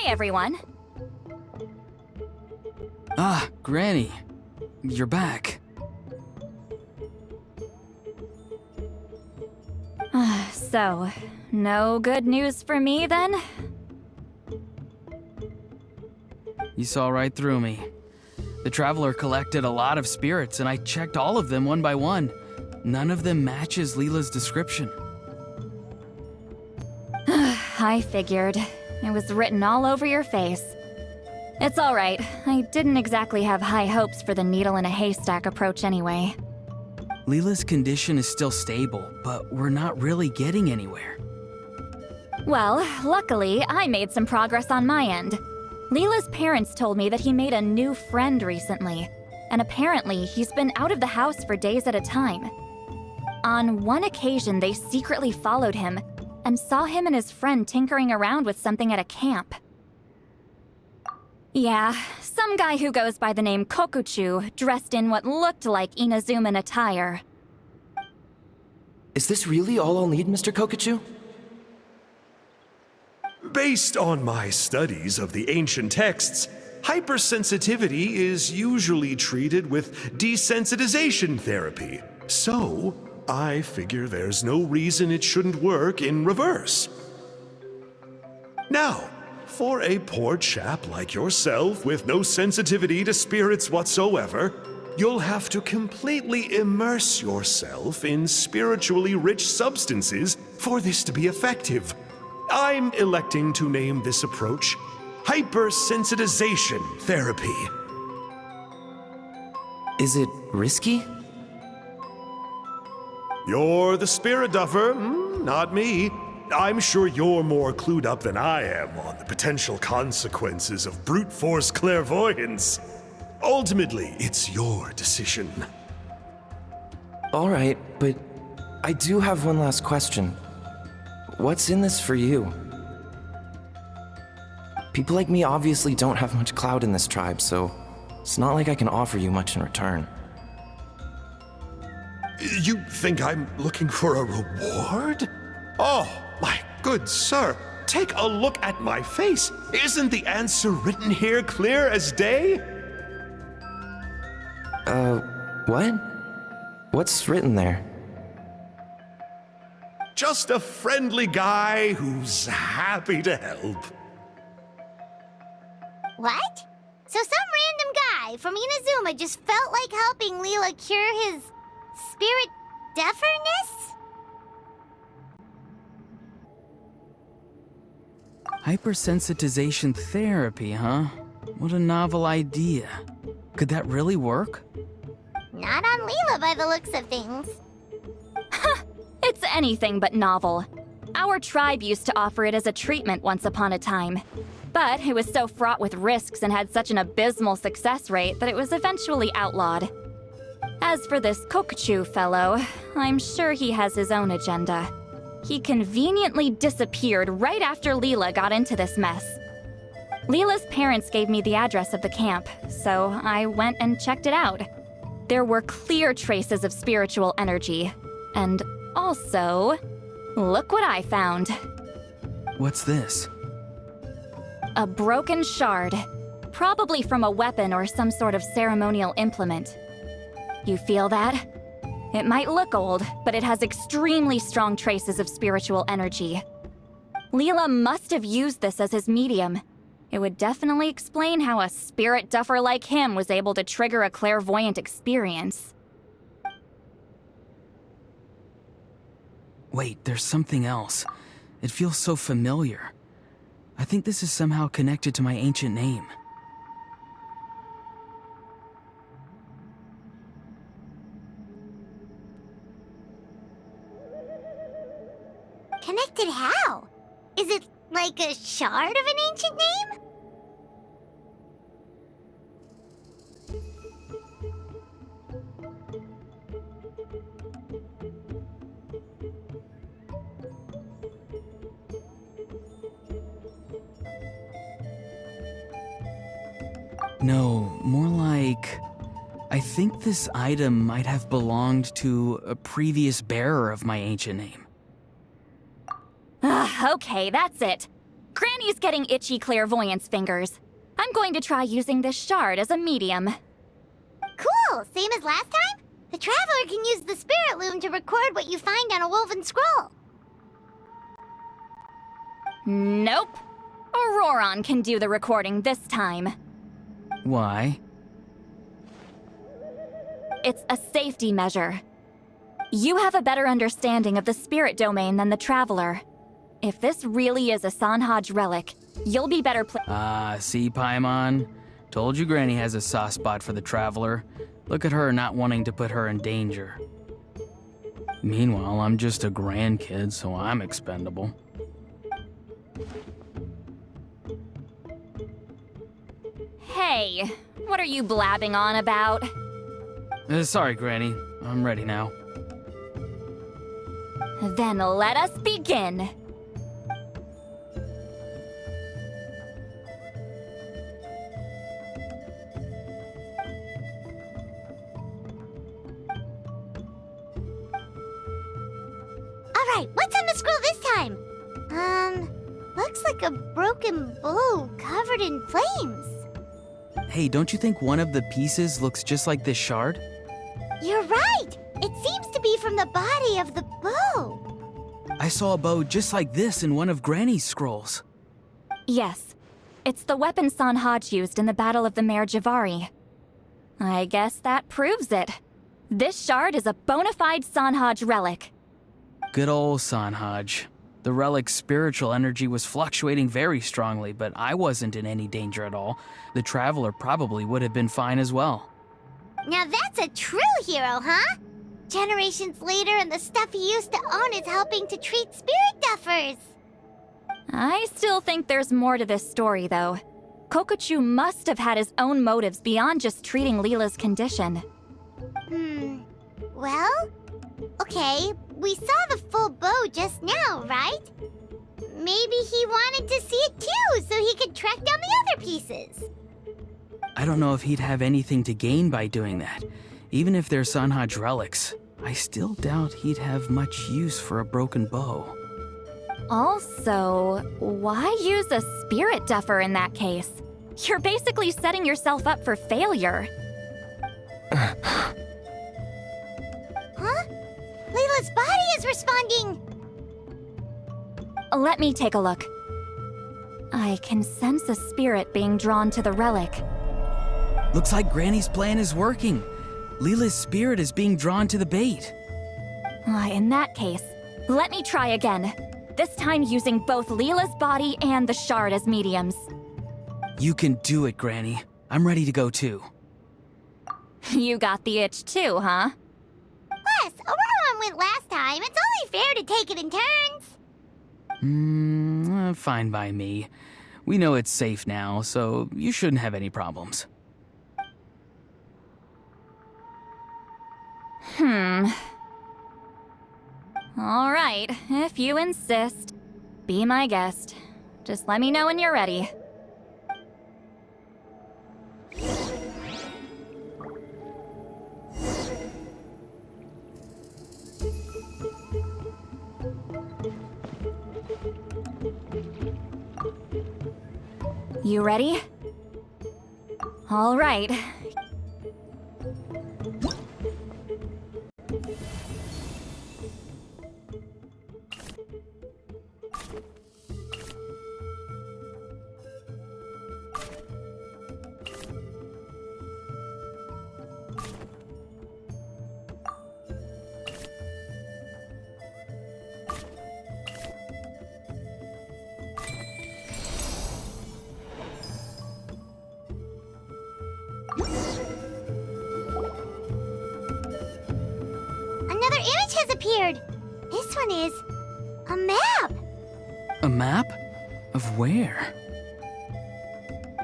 everyone. Ah, Granny. You're back. So, no good news for me then? You saw right through me. The Traveler collected a lot of spirits, and I checked all of them one by one. None of them matches Leela's description. I figured. It was written all over your face. It's alright. I didn't exactly have high hopes for the needle in a haystack approach anyway. Leela's condition is still stable, but we're not really getting anywhere. Well, luckily, I made some progress on my end. Leela's parents told me that he made a new friend recently, and apparently he's been out of the house for days at a time. On one occasion, they secretly followed him and saw him and his friend tinkering around with something at a camp. Yeah, some guy who goes by the name Kokuchu, dressed in what looked like Inazuman attire. Is this really all I'll need, Mr. Kokuchu? Based on my studies of the ancient texts, hypersensitivity is usually treated with desensitization therapy. So, I figure there's no reason it shouldn't work in reverse. Now, for a poor chap like yourself with no sensitivity to spirits whatsoever, you'll have to completely immerse yourself in spiritually rich substances for this to be effective. I'm electing to name this approach hypersensitization therapy. Is it risky? You're the spirit duffer, not me. I'm sure you're more clued up than I am on the potential consequences of brute force clairvoyance. Ultimately, it's your decision. All right, but I do have one last question. What's in this for you? People like me obviously don't have much clout in this tribe, so it's not like I can offer you much in return. You think I'm looking for a reward? Oh, my good sir, take a look at my face. Isn't the answer written here clear as day? What? What's written there? Just a friendly guy who's happy to help. What? So some random guy from Inazuma just felt like helping Leela cure his spirit deafness? Hypersensitization therapy, huh? What a novel idea. Could that really work? Not on Leela by the looks of things. It's anything but novel. Our tribe used to offer it as a treatment once upon a time. But it was so fraught with risks and had such an abysmal success rate that it was eventually outlawed. As for this Kokuchu fellow, I'm sure he has his own agenda. He conveniently disappeared right after Leela got into this mess. Leela's parents gave me the address of the camp, so I went and checked it out. There were clear traces of spiritual energy. And also, look what I found. What's this? A broken shard, probably from a weapon or some sort of ceremonial implement. You feel that? It might look old, but it has extremely strong traces of spiritual energy. Leela must have used this as his medium. It would definitely explain how a spirit duffer like him was able to trigger a clairvoyant experience. Wait, there's something else. It feels so familiar. I think this is somehow connected to my ancient name. Connected how? Is it like a shard of an ancient name? No, more like... I think this item might have belonged to a previous bearer of my ancient name. Okay, that's it. Granny's getting itchy clairvoyance fingers. I'm going to try using this shard as a medium. Cool, same as last time? The Traveler can use the Spirit Loom to record what you find on a woven scroll. Nope. Ororon can do the recording this time. Why? It's a safety measure. You have a better understanding of the spirit domain than the Traveler. If this really is a Sanhaj relic, you'll be better See, Paimon? Told you Granny has a soft spot for the Traveler. Look at her not wanting to put her in danger. Meanwhile, I'm just a grandkid, so I'm expendable. Hey, what are you blabbing on about? Sorry, Granny. I'm ready now. Then let us begin. Alright, what's on the scroll this time? Looks like a broken bow covered in flames. Hey, don't you think one of the pieces looks just like this shard? You're right! It seems to be from the body of the bow. I saw a bow just like this in one of Granny's scrolls. Yes, it's the weapon Sanhaj used in the Battle of the Mare Javari. I guess that proves it. This shard is a bona fide Sanhaj relic. Good old Sanhaj. The relic's spiritual energy was fluctuating very strongly, but I wasn't in any danger at all. The Traveler probably would have been fine as well. Now that's a true hero, huh? Generations later and the stuff he used to own is helping to treat spirit duffers. I still think there's more to this story, though. Kokochu must have had his own motives beyond just treating Leela's condition. Well, okay, we saw the full bow just now, right? Maybe he wanted to see it too, so he could track down the other pieces. I don't know if he'd have anything to gain by doing that. Even if they're Sanhaj relics, I still doubt he'd have much use for a broken bow. Also, why use a spirit duffer in that case? You're basically setting yourself up for failure. Huh? Layla's body is responding! Let me take a look. I can sense a spirit being drawn to the relic. Looks like Granny's plan is working. Leela's spirit is being drawn to the bait. In that case, let me try again. This time using both Leela's body and the shard as mediums. You can do it, Granny. I'm ready to go too. You got the itch too, huh? Plus, Ororon went last time. It's only fair to take it in turns. Fine by me. We know it's safe now, so you shouldn't have any problems. All right, if you insist. Be my guest. Just let me know when you're ready. You ready? All right. Another image has appeared. This one is a map. A map? Of where?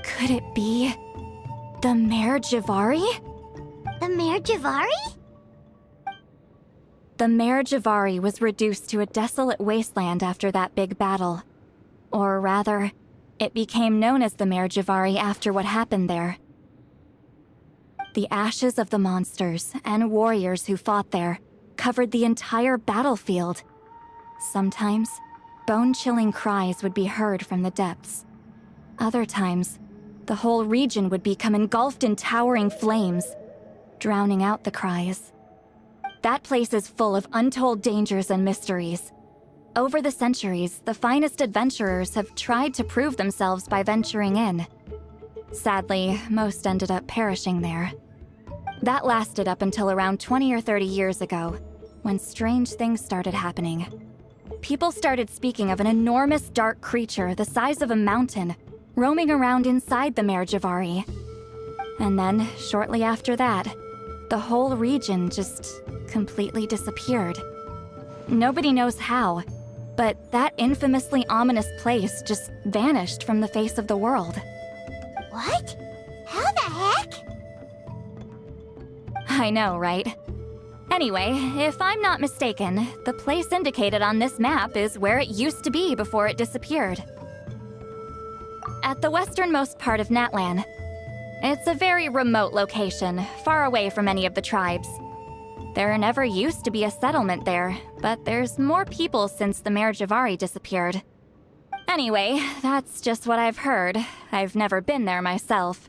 Could it be the Mare Javari? The Mare Javari? The Mare Javari was reduced to a desolate wasteland after that big battle. Or rather, it became known as the Mare Javari after what happened there. The ashes of the monsters and warriors who fought there covered the entire battlefield. Sometimes, bone-chilling cries would be heard from the depths. Other times, the whole region would become engulfed in towering flames, drowning out the cries. That place is full of untold dangers and mysteries. Over the centuries, the finest adventurers have tried to prove themselves by venturing in. Sadly, most ended up perishing there. That lasted up until around 20 or 30 years ago, when strange things started happening. People started speaking of an enormous dark creature the size of a mountain, roaming around inside the Mare Javari. And then, shortly after that, the whole region just completely disappeared. Nobody knows how, but that infamously ominous place just vanished from the face of the world. What? How the heck? I know, right? Anyway, if I'm not mistaken, the place indicated on this map is where it used to be before it disappeared. At the westernmost part of Natlan. It's a very remote location, far away from any of the tribes. There never used to be a settlement there, but there's more people since the Mare Javari disappeared. Anyway, that's just what I've heard. I've never been there myself.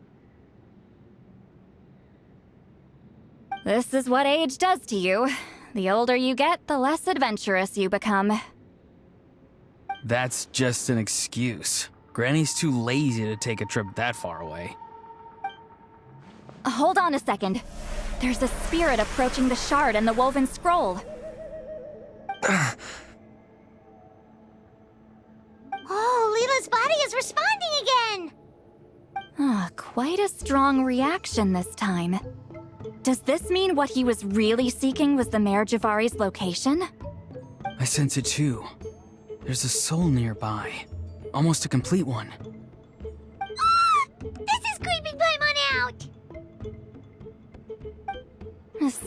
This is what age does to you. The older you get, the less adventurous you become. That's just an excuse. Granny's too lazy to take a trip that far away. Hold on a second. There's a spirit approaching the shard and the woven scroll. Oh, Leela's body is responding again! Quite a strong reaction this time. Does this mean what he was really seeking was the Mare Javari's location? I sense it too. There's a soul nearby. Almost a complete one. This is creeping Paimon out!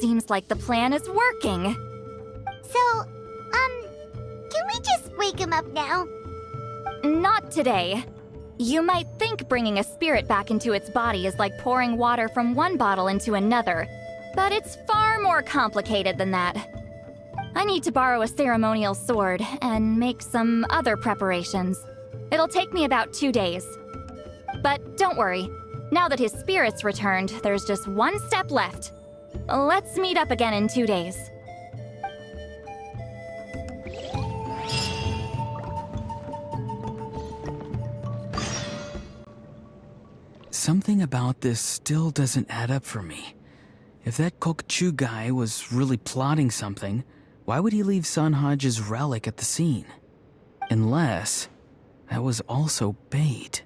Seems like the plan is working. So, can we just wake him up now? Not today. You might think bringing a spirit back into its body is like pouring water from one bottle into another, but it's far more complicated than that. I need to borrow a ceremonial sword and make some other preparations. It'll take me about 2 days. But don't worry, now that his spirit's returned, there's just one step left. Let's meet up again in 2 days. Something about this still doesn't add up for me. If that Kokchu guy was really plotting something, why would he leave Sanhaj's relic at the scene? Unless that was also bait.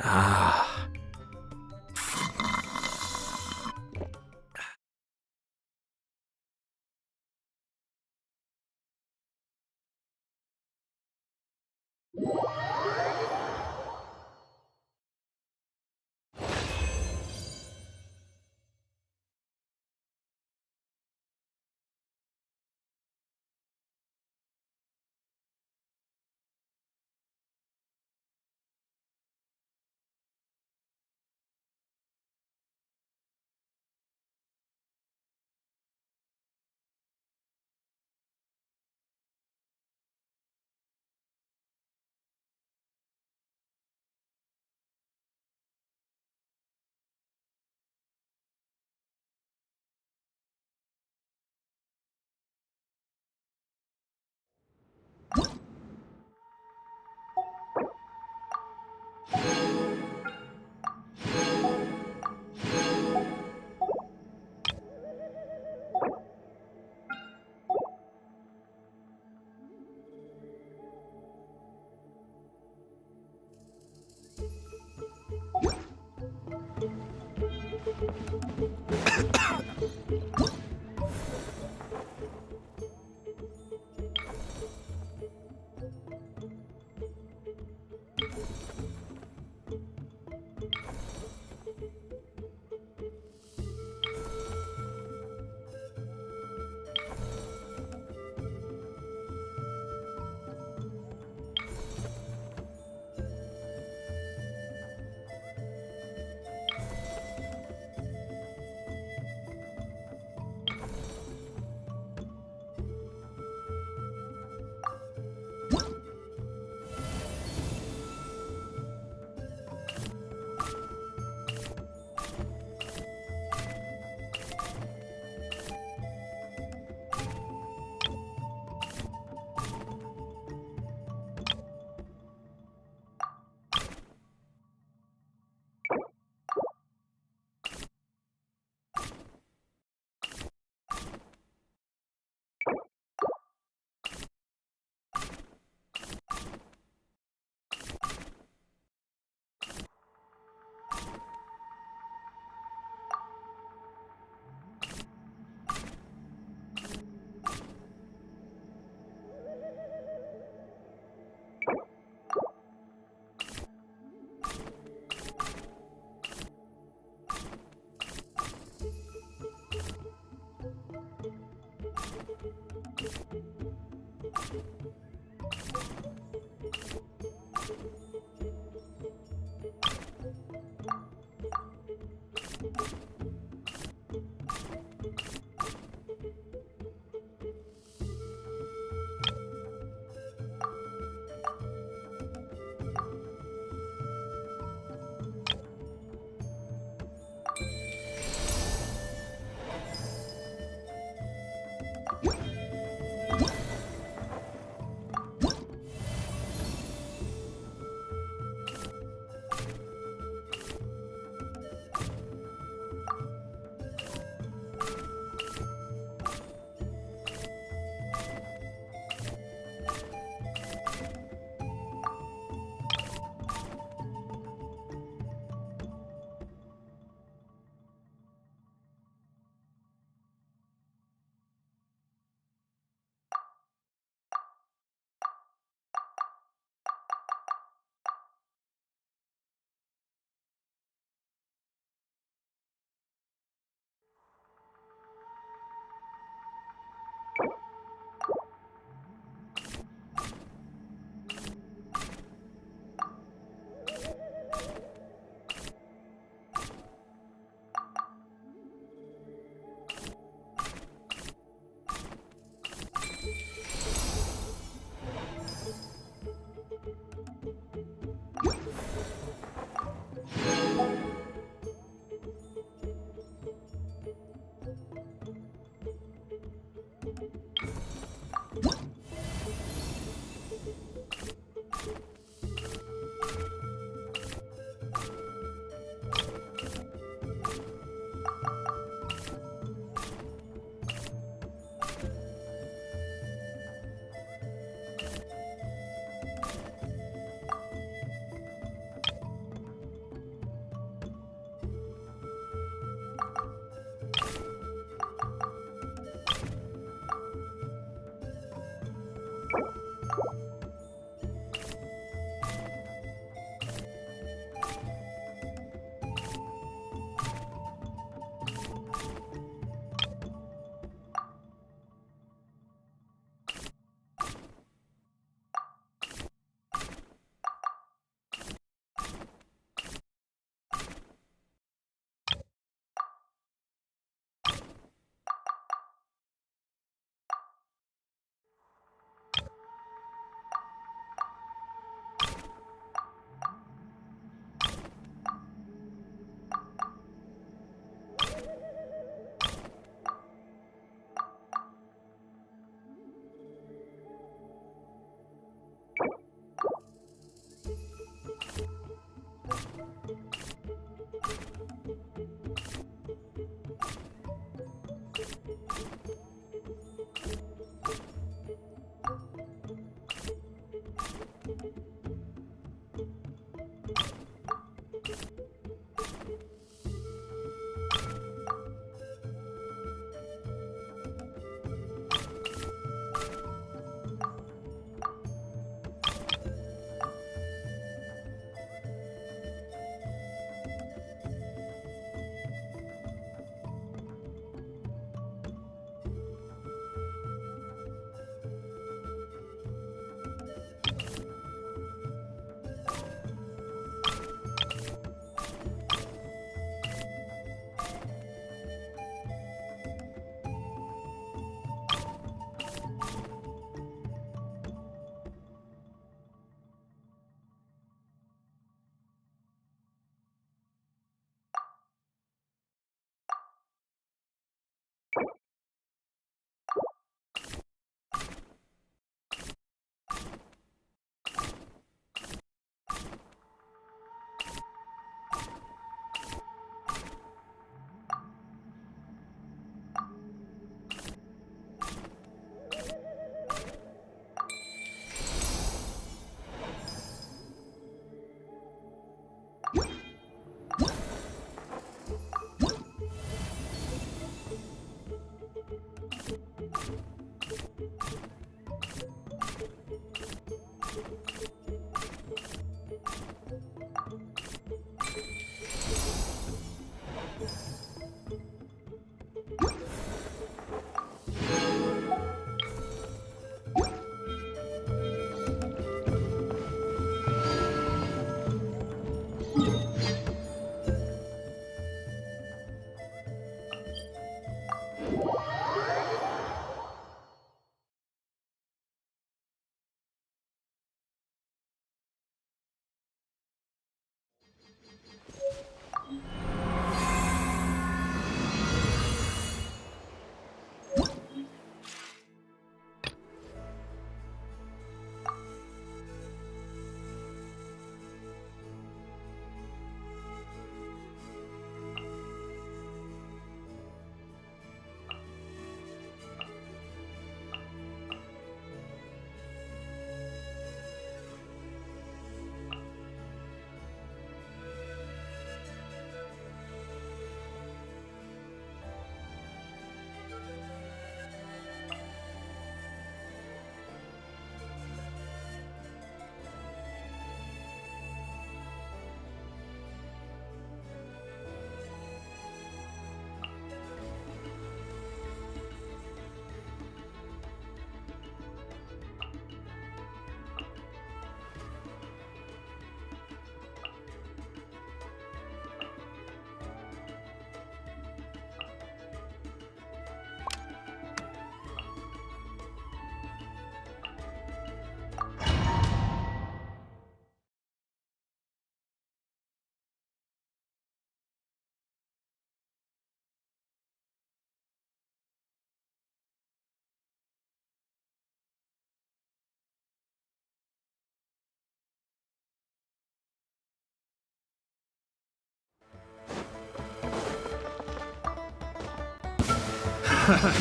Ah.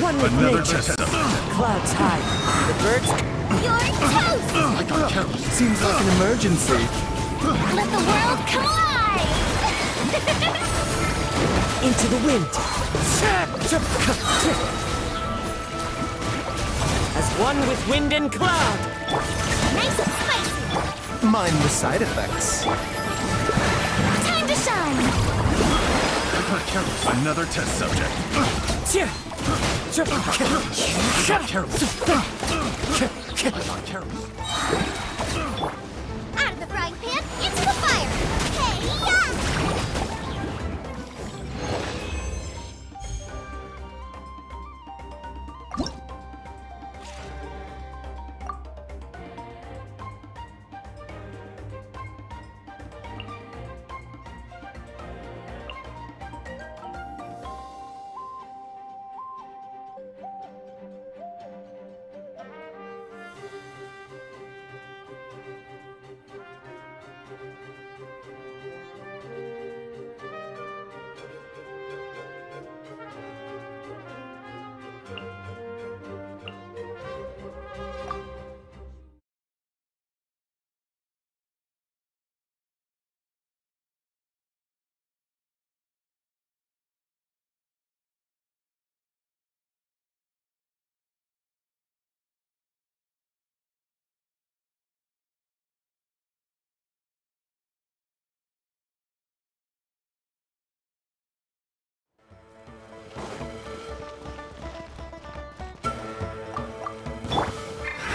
One with nature. Clouds high. The birds. You're toast! Seems like an emergency. Let the world come alive! Into the wind. As one with wind and cloud. Nice and spicy! Mind the side effects. Time to shine! Another test subject. Out of the frying pan, into the fire! Hey-ya!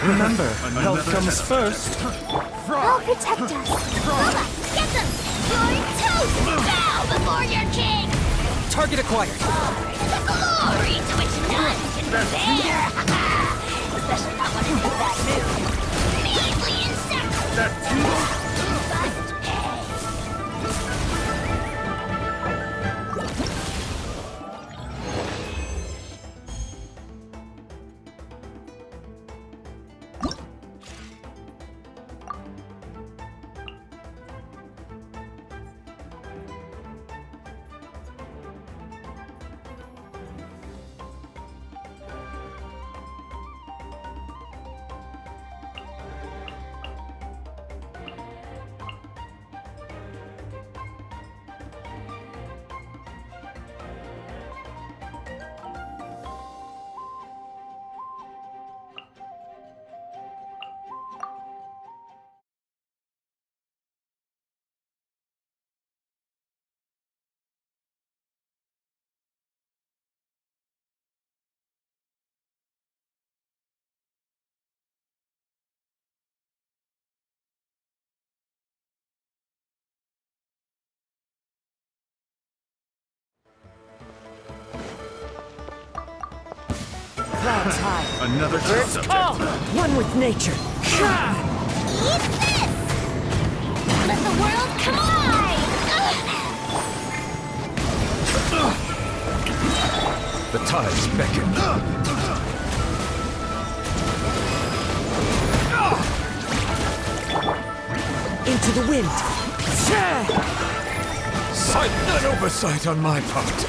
Remember, health comes first. I'll protect us! Lola, get them! You're toast! Bow before your king! Target acquired. The glory to which none can compare! Especially not when I do that move! Measly insect! That must pay! Clouds high. Another Birds test call. subject. One with nature. Eat this! Let the world collide! The tides beckon. Into the wind. An oversight on my part.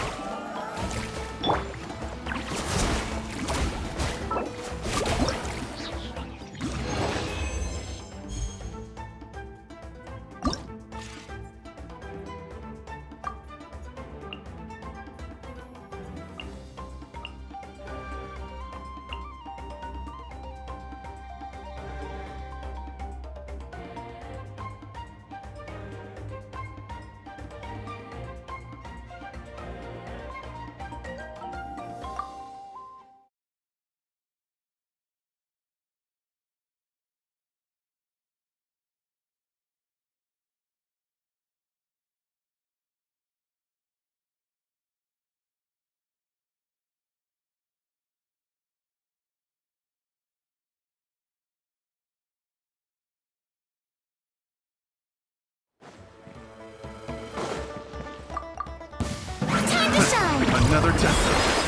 Time to shine! Another test.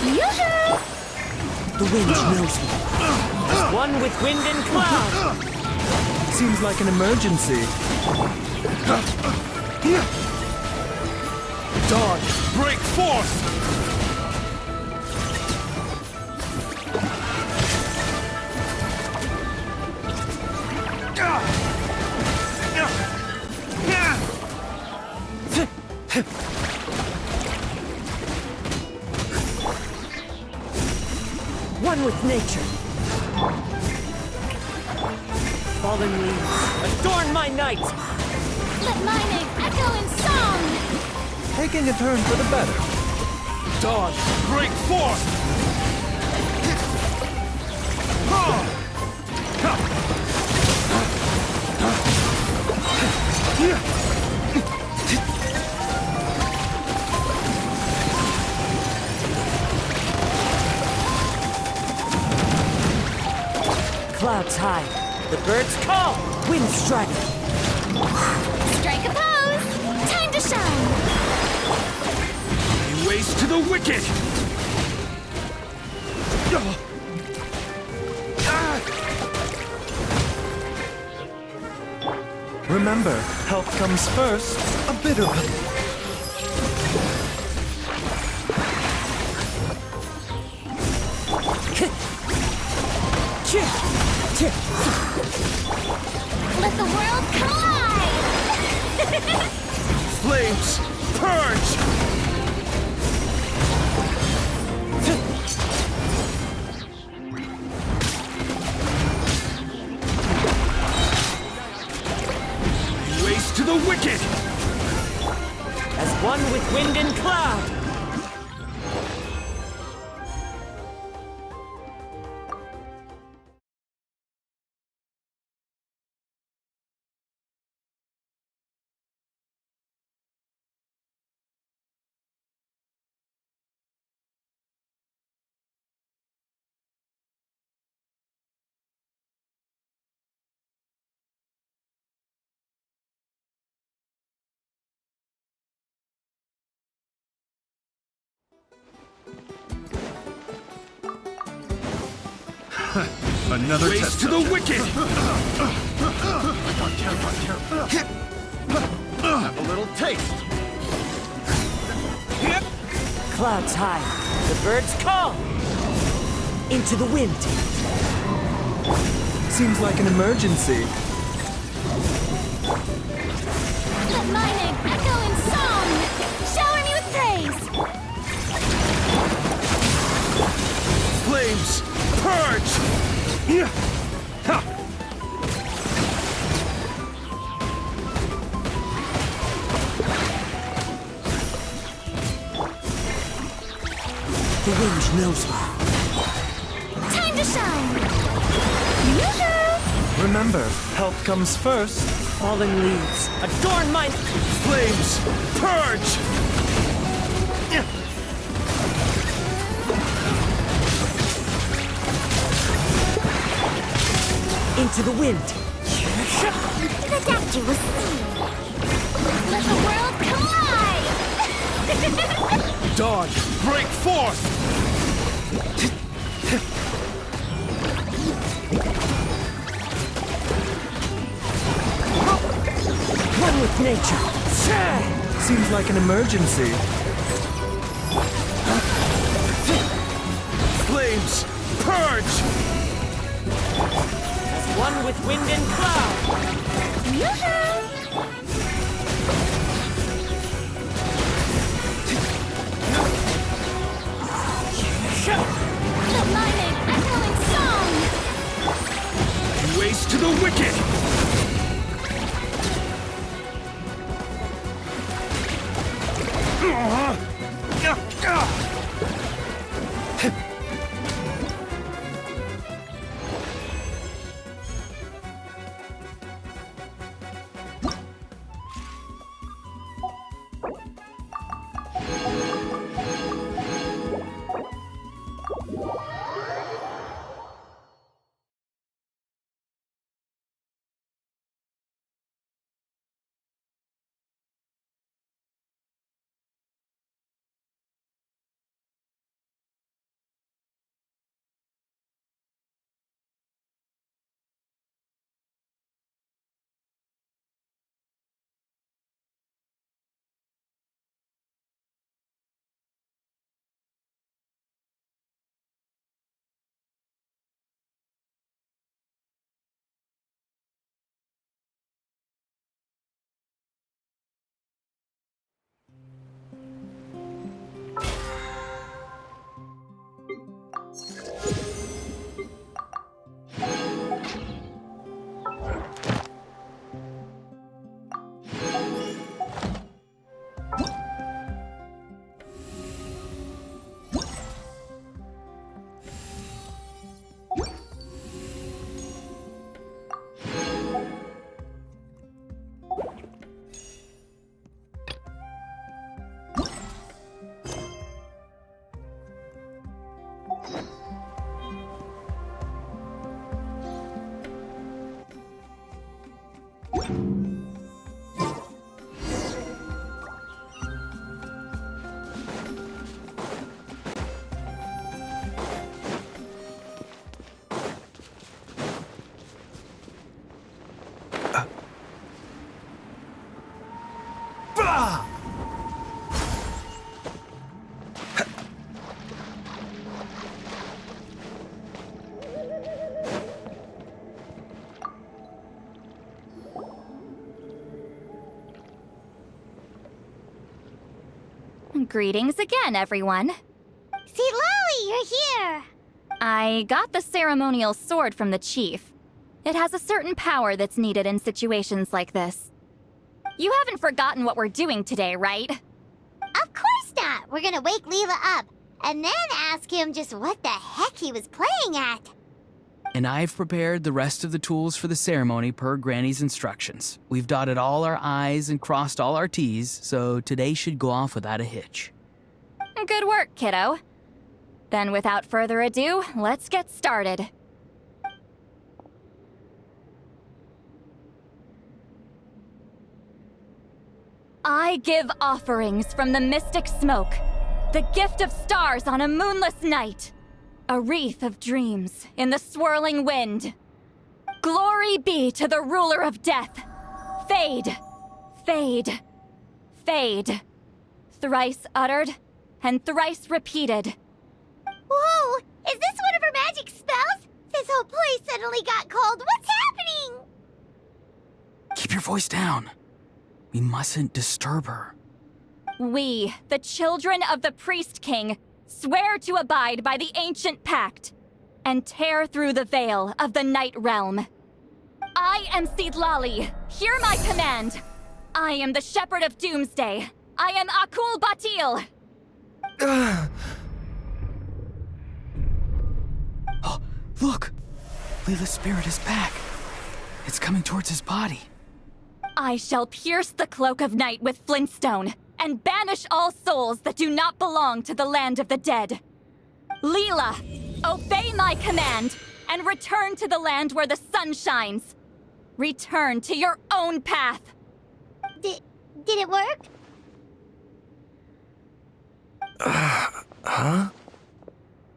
Yoo-hoo! The wind knows me. One with wind and cloud. Seems like an emergency. Dawn, break forth! One with nature. Fallen leaves, adorn my night. Let my name echo in song! Taking a turn for the better. Dawn, break forth! Clouds high. The birds call. Wind striking. Strike a pose! Time to shine! Lay waste to the wicked! Remember, health comes first. A bitter pill. Let the world collide! Flames, purge! Lay waste to the wicked! As one with wind and cloud. Another Waste test to the subject. wicked! Have a little taste. Clouds high. The birds call. Into the wind. Seems like an emergency. Let my name echo in song! Shower me with praise! Flames, purge! Ha! The wind knows me. Time to shine! Yoo-hoo! Remember, health comes first. Fallen leaves, adorn my... Flames, purge! Into the wind. The doctor will see. Let the world collide! Dawn, break forth! One with nature. Seems like an emergency. Flames, purge! One with wind and cloud. The lightning echoing song! Waste to the wicked! Greetings again, everyone. See, Lolly, you're here! I got the ceremonial sword from the chief. It has a certain power that's needed in situations like this. You haven't forgotten what we're doing today, right? Of course not! We're gonna wake Leela up, and then ask him just what the heck he was playing at. And I've prepared the rest of the tools for the ceremony per Granny's instructions. We've dotted all our I's and crossed all our T's, so today should go off without a hitch. Good work, kiddo. Then without further ado, let's get started. I give offerings from the mystic smoke, the gift of stars on a moonless night, a wreath of dreams in the swirling wind. Glory be to the ruler of death. Fade, fade, fade. Thrice uttered and thrice repeated. Whoa! Is this one of her magic spells? This whole place suddenly got cold. What's happening? Keep your voice down. We mustn't disturb her. We, the children of the Priest King, swear to abide by the ancient pact and tear through the veil of the Night Realm. I am Seedlali. Hear my command. I am the Shepherd of Doomsday. I am Akul Batil. Oh, look! Leela's spirit is back. It's coming towards his body. I shall pierce the cloak of night with flintstone and banish all souls that do not belong to the land of the dead. Leela, obey my command and return to the land where the sun shines. Return to your own path. Did it work? Huh?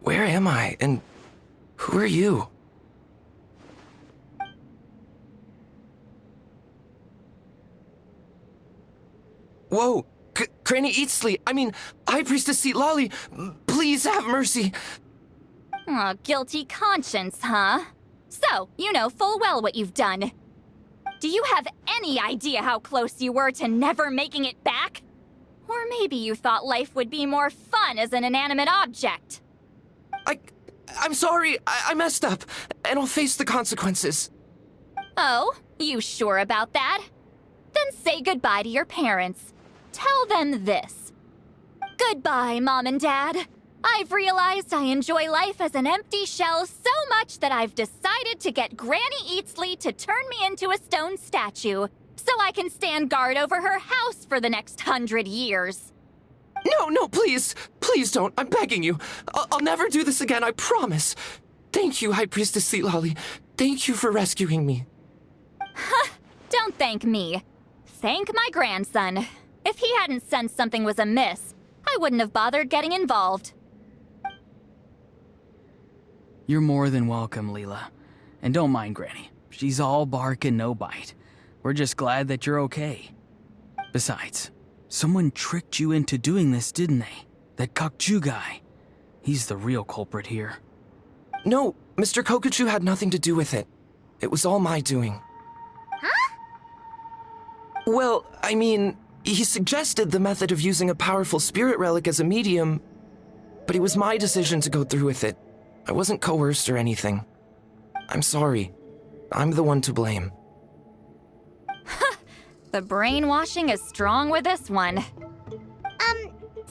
Where am I? And who are you? Whoa! Granny Eatsley! I mean, High Priestess Lolly! Please have mercy! Oh, guilty conscience, huh? So, you know full well what you've done. Do you have any idea how close you were to never making it back? Or maybe you thought life would be more fun as an inanimate object. I'm sorry, I messed up, and I'll face the consequences. Oh, you sure about that? Then say goodbye to your parents. Tell them this. Goodbye, Mom and Dad. I've realized I enjoy life as an empty shell so much that I've decided to get Granny Eatsley to turn me into a stone statue, so I can stand guard over her house for the next 100 years. No, please! Please don't, I'm begging you. I'll never do this again, I promise. Thank you, High Priestess Lolly. Thank you for rescuing me. Don't thank me. Thank my grandson. If he hadn't sensed something was amiss, I wouldn't have bothered getting involved. You're more than welcome, Leela. And don't mind Granny. She's all bark and no bite. We're just glad that you're okay. Besides, someone tricked you into doing this, didn't they? That Kokju guy. He's the real culprit here. No, Mr. Kokuchu had nothing to do with it. It was all my doing. Huh? Well, I mean, he suggested the method of using a powerful spirit relic as a medium, but it was my decision to go through with it. I wasn't coerced or anything. I'm sorry. I'm the one to blame. The brainwashing is strong with this one.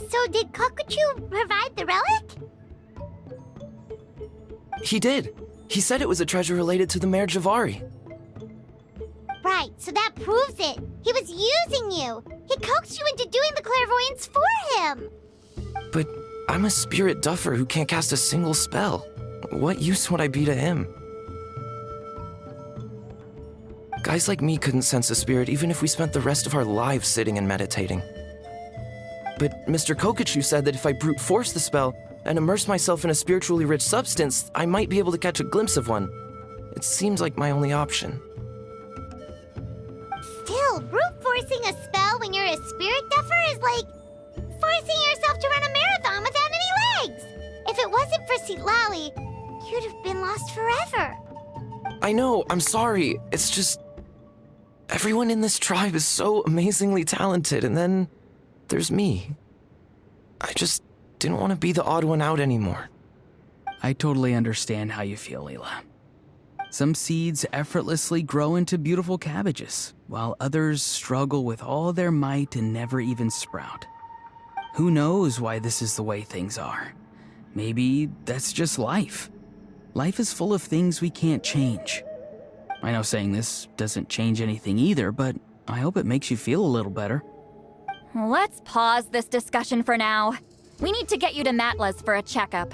So did Kokuchu provide the relic? He did. He said it was a treasure related to the Mare Javari. Right, so that proves it. He was using you. He coaxed you into doing the clairvoyance for him. But I'm a spirit duffer who can't cast a single spell. What use would I be to him? Guys like me couldn't sense a spirit even if we spent the rest of our lives sitting and meditating. But Mr. Kokuchu said that if I brute force the spell and immerse myself in a spiritually rich substance, I might be able to catch a glimpse of one. It seems like my only option. Still, brute forcing a spell when you're a spirit duffer is like forcing yourself to run a marathon without any legs. If it wasn't for Lolly, you'd have been lost forever. I know, I'm sorry. It's just... everyone in this tribe is so amazingly talented, and then there's me. I just didn't want to be the odd one out anymore. I totally understand how you feel, Leela. Some seeds effortlessly grow into beautiful cabbages, while others struggle with all their might and never even sprout. Who knows why this is the way things are? Maybe that's just life. Life is full of things we can't change. I know saying this doesn't change anything either, but I hope it makes you feel a little better. Let's pause this discussion for now. We need to get you to Matla's for a checkup.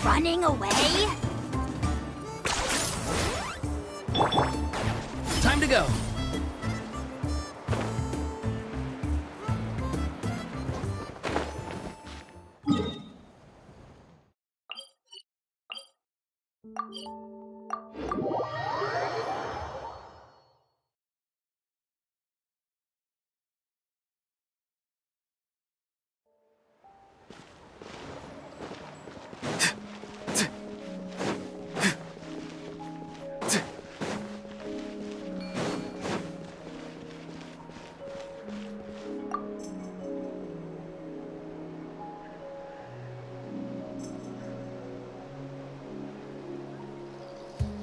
Running away? Time to go.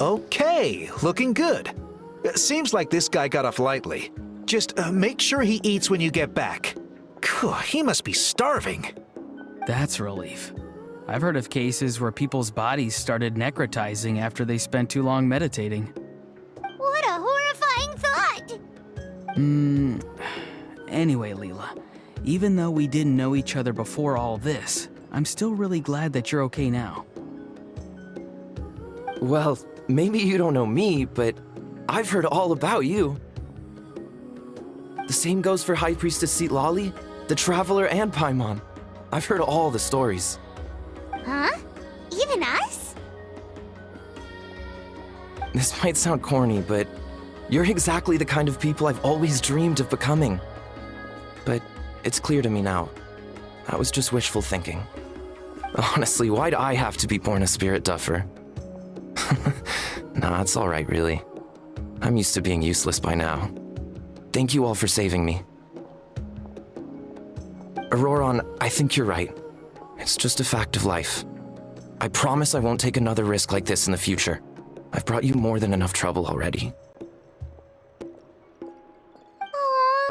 Okay, looking good. Seems like this guy got off lightly. Just make sure he eats when you get back. Phew, he must be starving. That's a relief. I've heard of cases where people's bodies started necrotizing after they spent too long meditating. What a horrifying thought! Anyway, Leela, even though we didn't know each other before all this, I'm still really glad that you're okay now. Well, maybe you don't know me, but I've heard all about you. The same goes for High Priestess Lali, the Traveler, and Paimon. I've heard all the stories. Huh? Even us? This might sound corny, but you're exactly the kind of people I've always dreamed of becoming. But it's clear to me now. That was just wishful thinking. Honestly, why'd I have to be born a spirit duffer? Nah, it's alright, really. I'm used to being useless by now. Thank you all for saving me. Ororon, I think you're right. It's just a fact of life. I promise I won't take another risk like this in the future. I've brought you more than enough trouble already. Aw,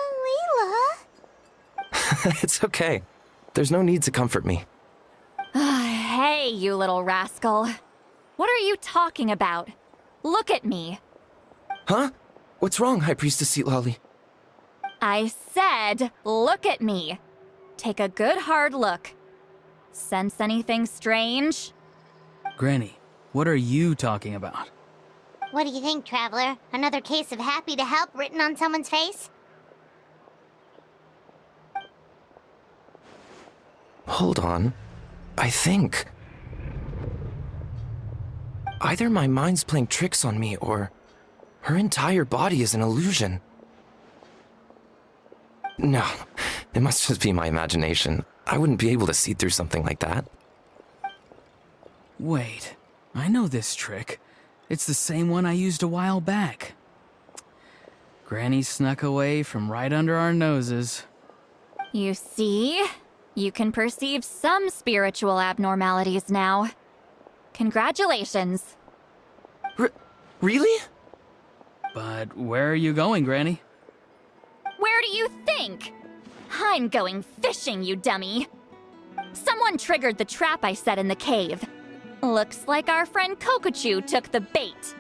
Leela. It's okay. There's no need to comfort me. Hey, you little rascal. What are you talking about? Look at me. Huh? What's wrong, High Priestess Lali? I said, look at me. Take a good hard look. Sense anything strange? Granny, what are you talking about? What do you think, Traveler? Another case of happy to help written on someone's face? Hold on. I think... either my mind's playing tricks on me, or her entire body is an illusion. No, it must just be my imagination. I wouldn't be able to see through something like that. Wait, I know this trick. It's the same one I used a while back. Granny snuck away from right under our noses. You see? You can perceive some spiritual abnormalities now. Congratulations. Really? But where are you going, Granny? Where do you think? I'm going fishing, you dummy. Someone triggered the trap I set in the cave. Looks like our friend Kokochu took the bait.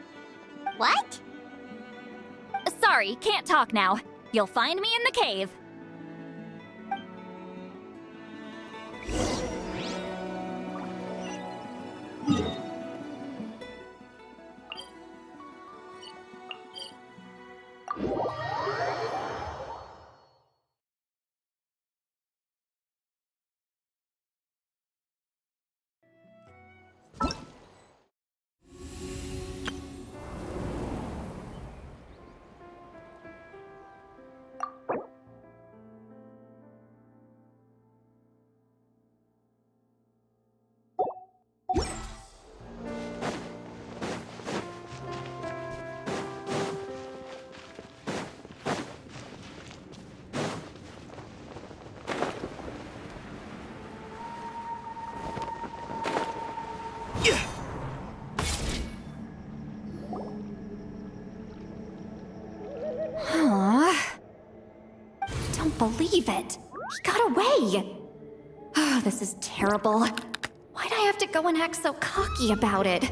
What? Sorry, can't talk now. You'll find me in the cave. Believe it. He got away. Oh, this is terrible. Why'd I have to go and act so cocky about it?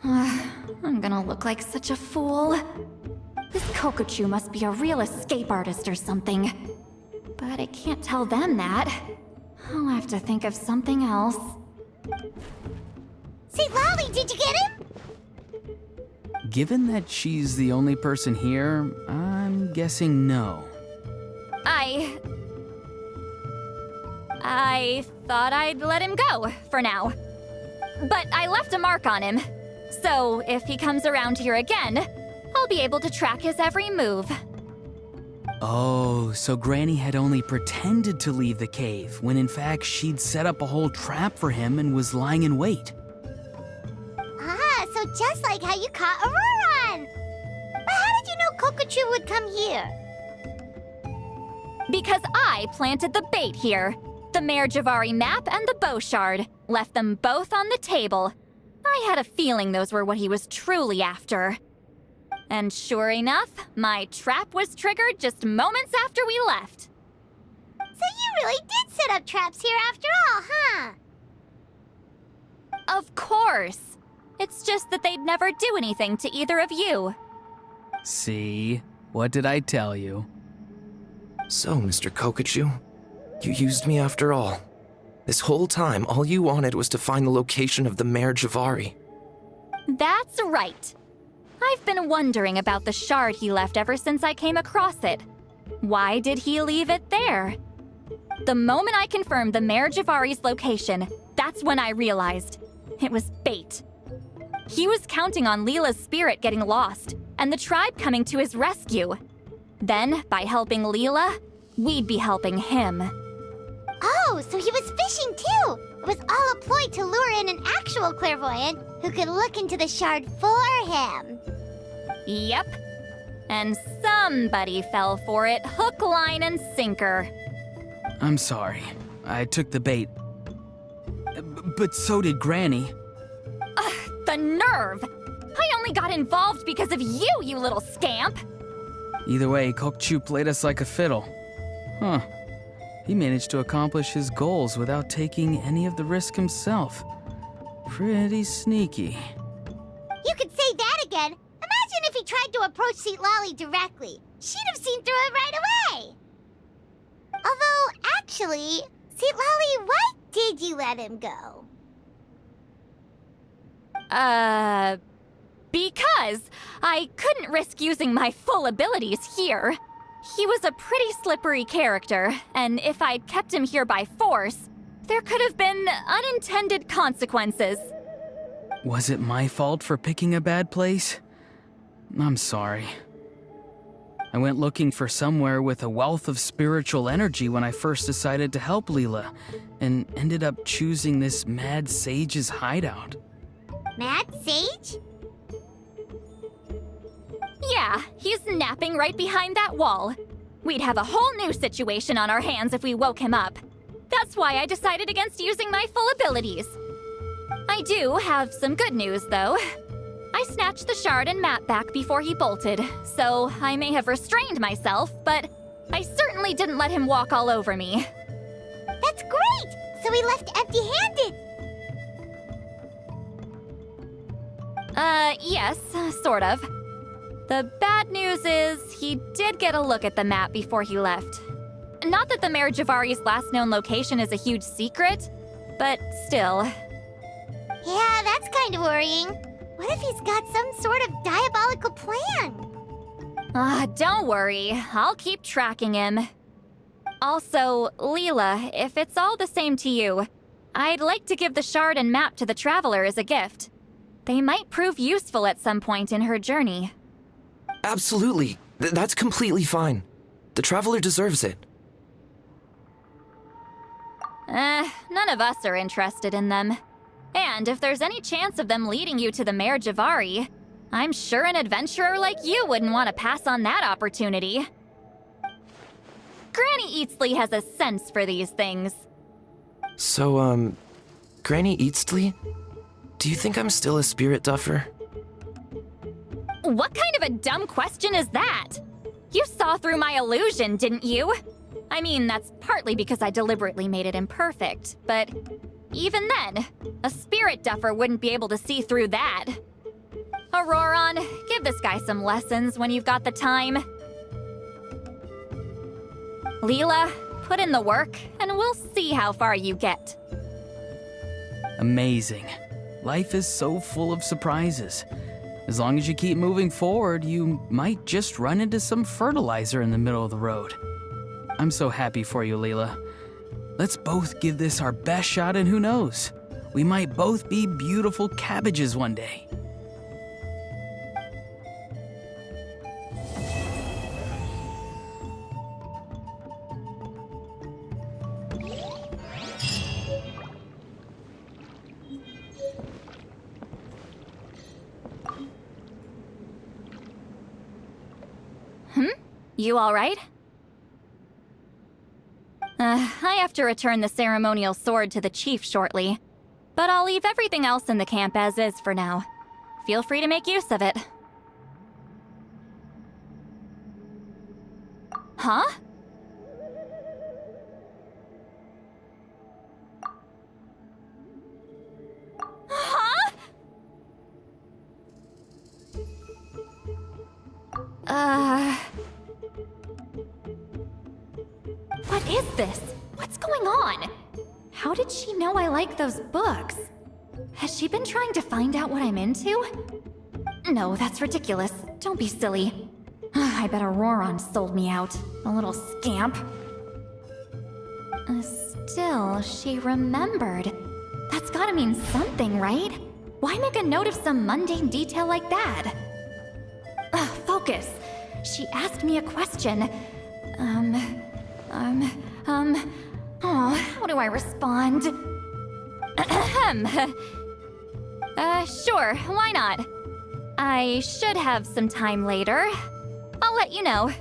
I'm gonna look like such a fool. This Kokochu must be a real escape artist or something. But I can't tell them that. I'll have to think of something else. Say, Lolly, did you get him? Given that she's the only person here, I'm guessing no. I thought I'd let him go, for now. But I left a mark on him. So if he comes around here again, I'll be able to track his every move. Oh, so Granny had only pretended to leave the cave, when in fact she'd set up a whole trap for him and was lying in wait. Ah, so just like how you caught Ororon! But how did you know Kokochu would come here? Because I planted the bait here. The Mare Javari map and the bow shard. Left them both on the table. I had a feeling those were what he was truly after. And sure enough, my trap was triggered just moments after we left. So you really did set up traps here after all, huh? Of course. It's just that they'd never do anything to either of you. See? What did I tell you? So, Mr. Kokochu, you used me after all. This whole time, all you wanted was to find the location of the Mare Javari. That's right. I've been wondering about the shard he left ever since I came across it. Why did he leave it there? The moment I confirmed the Mare Javari's location, that's when I realized it was bait. He was counting on Leela's spirit getting lost and the tribe coming to his rescue. Then, by helping Leela, we'd be helping him. Oh, so he was fishing too! It was all a ploy to lure in an actual clairvoyant who could look into the shard for him. Yep. And somebody fell for it, hook, line, and sinker. I'm sorry. I took the bait. But so did Granny. Ugh, the nerve! I only got involved because of you, you little scamp! Either way, Kokchu played us like a fiddle. Huh. He managed to accomplish his goals without taking any of the risk himself. Pretty sneaky. You could say that again! Imagine if he tried to approach Seat Lolly directly. She'd have seen through it right away! Although, actually, Seat Lolly, why did you let him go? Because I couldn't risk using my full abilities here. He was a pretty slippery character, and if I'd kept him here by force, there could have been unintended consequences. Was it my fault for picking a bad place? I'm sorry. I went looking for somewhere with a wealth of spiritual energy when I first decided to help Leela, and ended up choosing this mad sage's hideout. Mad Sage? Yeah, he's napping right behind that wall. We'd have a whole new situation on our hands if we woke him up. That's why I decided against using my full abilities. I do have some good news, though. I snatched the shard and map back before he bolted, so I may have restrained myself, but I certainly didn't let him walk all over me. That's great! So he left empty-handed! Yes, sort of. The bad news is, he did get a look at the map before he left. Not that the Mare Javari's last known location is a huge secret, but still. Yeah, that's kind of worrying. What if he's got some sort of diabolical plan? Don't worry. I'll keep tracking him. Also, Leela, if it's all the same to you, I'd like to give the shard and map to the Traveler as a gift. They might prove useful at some point in her journey. Absolutely. That's completely fine. The Traveler deserves it. None of us are interested in them. And if there's any chance of them leading you to the Mare Javari, I'm sure an adventurer like you wouldn't want to pass on that opportunity. Granny Eatsley has a sense for these things. So, Granny Eatsley? Do you think I'm still a spirit duffer? What kind of a dumb question is that? You saw through my illusion, didn't you? I mean, that's partly because I deliberately made it imperfect, but even then, a spirit duffer wouldn't be able to see through that. Ororon, give this guy some lessons when you've got the time. Leela, put in the work, and we'll see how far you get. Amazing. Life is so full of surprises. As long as you keep moving forward, you might just run into some fertilizer in the middle of the road. I'm so happy for you, Leela. Let's both give this our best shot, and who knows? We might both be beautiful cabbages one day. You all right? I have to return the ceremonial sword to the chief shortly, but I'll leave everything else in the camp as is for now. Feel free to make use of it. Huh? Huh? What is this? What's going on? How did she know I like those books? Has she been trying to find out what I'm into? No, that's ridiculous. Don't be silly. I bet Ororon sold me out. A little scamp. Still, she remembered. That's gotta mean something, right? Why make a note of some mundane detail like that? Focus. She asked me a question. How do I respond? Sure, why not? I should have some time later. I'll let you know.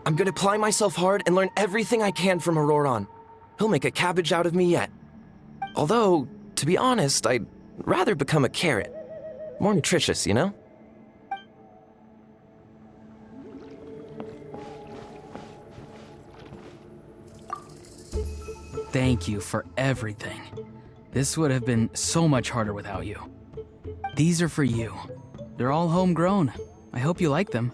I'm gonna apply myself hard and learn everything I can from Ororon. He'll make a cabbage out of me yet. Although, to be honest, I'd rather become a carrot. More nutritious, you know? Thank you for everything. This would have been so much harder without you. These are for you. They're all homegrown. I hope you like them.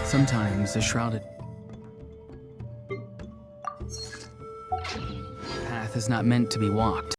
Sometimes the shrouded path is not meant to be walked.